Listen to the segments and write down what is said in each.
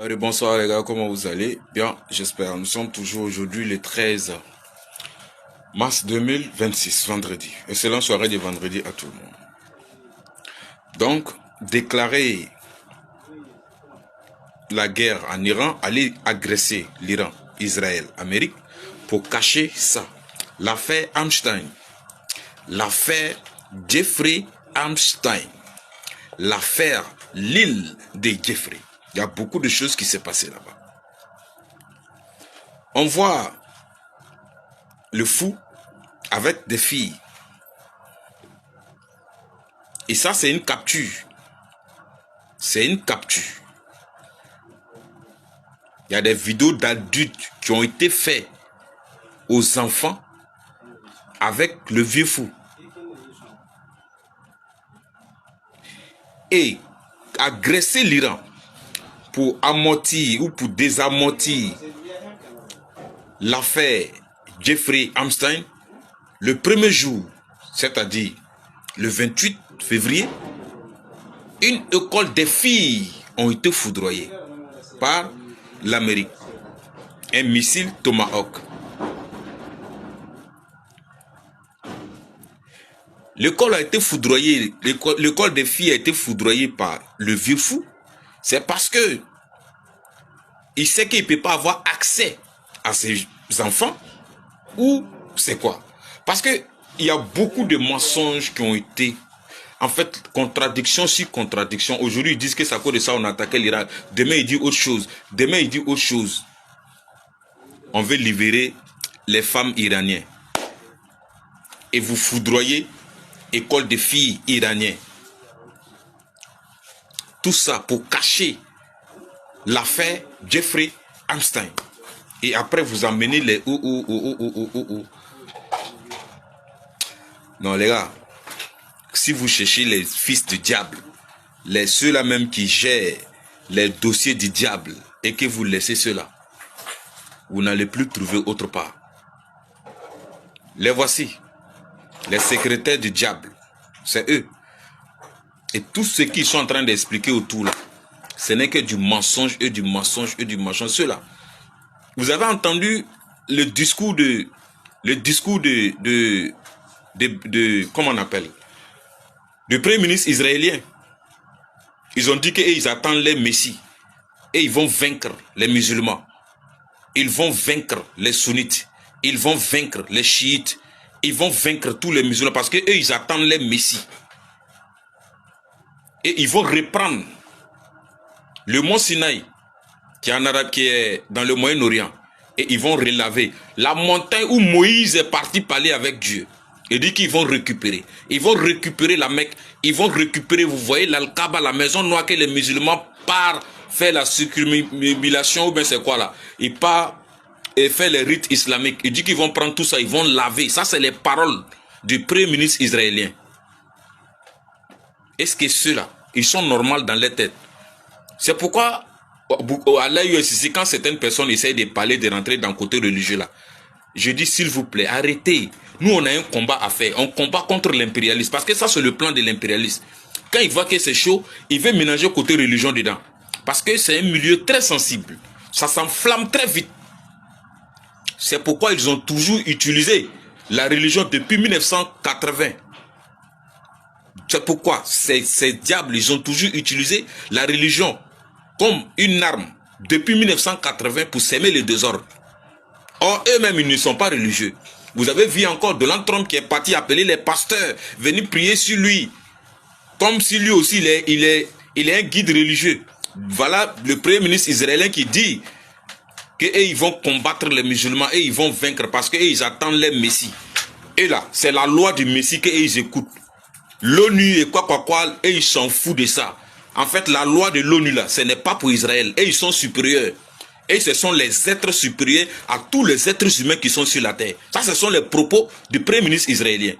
Allez, bonsoir les gars, comment vous allez? Bien, j'espère. Nous sommes toujours aujourd'hui le 13 mars 2026, vendredi. Excellente soirée de vendredi à tout le monde. Donc, déclarer la guerre en Iran, aller agresser l'Iran, Israël, Amérique, pour cacher ça. L'affaire Epstein, l'affaire Jeffrey Epstein, l'affaire l'île de Jeffrey. Il y a beaucoup de choses qui s'est passées là-bas. On voit le fou avec des filles. Et ça, c'est une capture. C'est une capture. Il y a des vidéos d'adultes qui ont été faites aux enfants avec le vieux fou. Et agresser l'Iran pour amortir ou pour désamortir l'affaire Jeffrey Epstein, le premier jour, c'est-à-dire le 28 février, une école des filles ont été foudroyées par l'Amérique. Un missile Tomahawk. L'école a été foudroyée, l'école des filles a été foudroyée par le vieux fou. C'est parce que il sait qu'il ne peut pas avoir accès à ses enfants. Ou c'est quoi? Parce que il y a beaucoup de mensonges qui ont été, en fait, contradiction sur contradiction. Aujourd'hui, ils disent que c'est à cause de ça on attaquait l'Irak. Demain, ils disent autre chose. Demain, ils disent autre chose. On veut libérer les femmes iraniennes. Et vous foudroyez école de filles iraniennes. Tout ça pour cacher l'affaire Jeffrey Epstein. Et après, vous emmenez les Non, les gars, si vous cherchez les fils du diable, ceux-là même qui gèrent les dossiers du diable, et que vous laissez ceux-là, vous n'allez plus trouver autre part. Les voici, les secrétaires du diable, c'est eux. Et tout ce qu'ils sont en train d'expliquer autour là, ce n'est que du mensonge et du mensonge et du mensonge. Ceux-là, vous avez entendu le discours de comment on appelle, du premier ministre israélien. Ils ont dit qu'ils attendent les messies et ils vont vaincre les musulmans. Ils vont vaincre les sunnites. Ils vont vaincre les chiites. Ils vont vaincre tous les musulmans parce que eux, ils attendent les messies. Et ils vont reprendre le mont Sinaï, qui est en arabe, qui est dans le Moyen-Orient. Et ils vont relaver la montagne où Moïse est parti parler avec Dieu. Il dit qu'ils vont récupérer. Ils vont récupérer la Mecque. Ils vont récupérer, vous voyez, l'Al-Kaaba, la maison noire que les musulmans partent faire la circumambulation, ou bien c'est quoi là? Ils partent et faire les rites islamiques. Il dit qu'ils vont prendre tout ça, ils vont laver. Ça, c'est les paroles du premier ministre israélien. Est-ce que ceux-là, ils sont normaux dans les têtes? C'est pourquoi, à l'USCC, quand certaines personnes essayent de parler, de rentrer dans le côté religieux là, je dis s'il vous plaît, arrêtez. Nous, on a un combat à faire. On combat contre l'impérialisme. Parce que ça, c'est le plan de l'impérialisme. Quand il voit que c'est chaud, il veut mélanger côté religion dedans. Parce que c'est un milieu très sensible. Ça s'enflamme très vite. C'est pourquoi ils ont toujours utilisé la religion depuis 1980. C'est pourquoi ces diables, ils ont toujours utilisé la religion comme une arme depuis 1980 pour s'aimer les désordres. Or, eux-mêmes, ils ne sont pas religieux. Vous avez vu encore Donald Trump qui est parti appeler les pasteurs, venir prier sur lui. Comme si lui aussi, il est un guide religieux. Voilà le premier ministre israélien qui dit qu'ils vont combattre les musulmans et ils vont vaincre parce qu'ils attendent les messies. Et là, c'est la loi du messie qu'ils écoutent. L'ONU et quoi, et ils s'en foutent de ça. En fait, la loi de l'ONU là, ce n'est pas pour Israël. Et ils sont supérieurs. Et ce sont les êtres supérieurs à tous les êtres humains qui sont sur la terre. Ça, ce sont les propos du premier ministre israélien.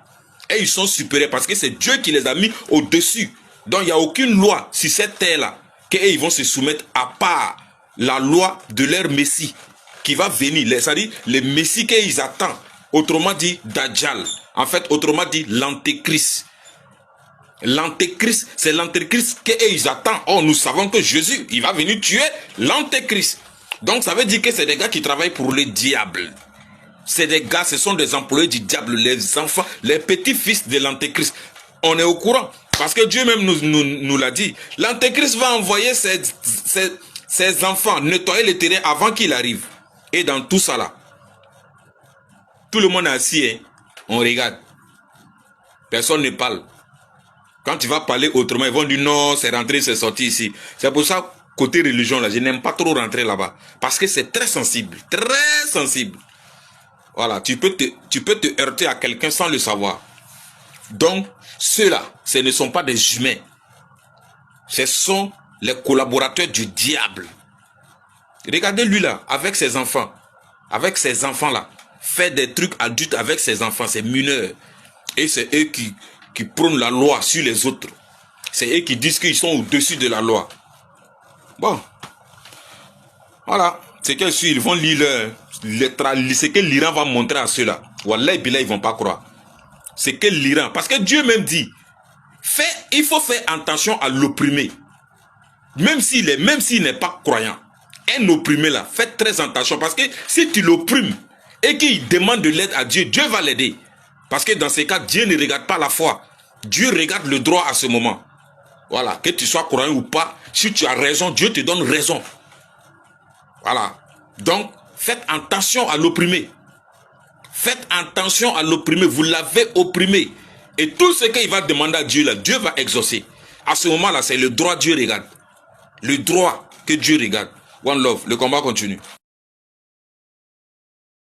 Et ils sont supérieurs parce que c'est Dieu qui les a mis au-dessus. Donc, il n'y a aucune loi sur cette terre-là qu'ils vont se soumettre à part la loi de leur messie qui va venir. C'est-à-dire les messies qu'ils attendent. Autrement dit, Dajjal. En fait, autrement dit, l'antéchrist. L'antéchrist, c'est l'antéchrist qu'ils attendent. Oh, nous savons que Jésus, il va venir tuer l'antéchrist. Donc ça veut dire que c'est des gars qui travaillent pour le diable. C'est des gars, ce sont des employés du diable, les enfants, les petits-fils de l'antéchrist. On est au courant. Parce que Dieu même nous l'a dit. L'antéchrist va envoyer ses enfants nettoyer le terrain avant qu'il arrive. Et dans tout ça là, tout le monde est assis, hein? On regarde. Personne ne parle. Quand tu vas parler autrement, ils vont dire non, c'est rentré, c'est sorti ici. C'est pour ça, côté religion, là, je n'aime pas trop rentrer là-bas. Parce que c'est très sensible. Très sensible. Voilà, tu peux te heurter à quelqu'un sans le savoir. Donc, ceux-là, ce ne sont pas des humains. Ce sont les collaborateurs du diable. Regardez lui là, avec ses enfants. Avec ses enfants-là. Fait des trucs adultes avec ses enfants, ses mineurs. Et c'est eux qui prônent la loi sur les autres. C'est eux qui disent qu'ils sont au-dessus de la loi. Bon. Voilà. C'est qu'ils ils vont lire ce que l'Iran va montrer à ceux-là. Wallah, billah, ils ne vont pas croire. C'est que l'Iran. Parce que Dieu même dit, il faut faire attention à l'opprimé. Même s'il n'est pas croyant. Un opprimé là, faites très attention. Parce que si tu l'opprimes et qu'il demande de l'aide à Dieu, Dieu va l'aider. Parce que dans ces cas, Dieu ne regarde pas la foi. Dieu regarde le droit à ce moment. Voilà, que tu sois croyant ou pas, si tu as raison, Dieu te donne raison. Voilà. Donc, faites attention à l'opprimé. Faites attention à l'opprimé. Vous l'avez opprimé. Et tout ce qu'il va demander à Dieu, là, Dieu va exaucer. À ce moment-là, c'est le droit que Dieu regarde. Le droit que Dieu regarde. One love, le combat continue.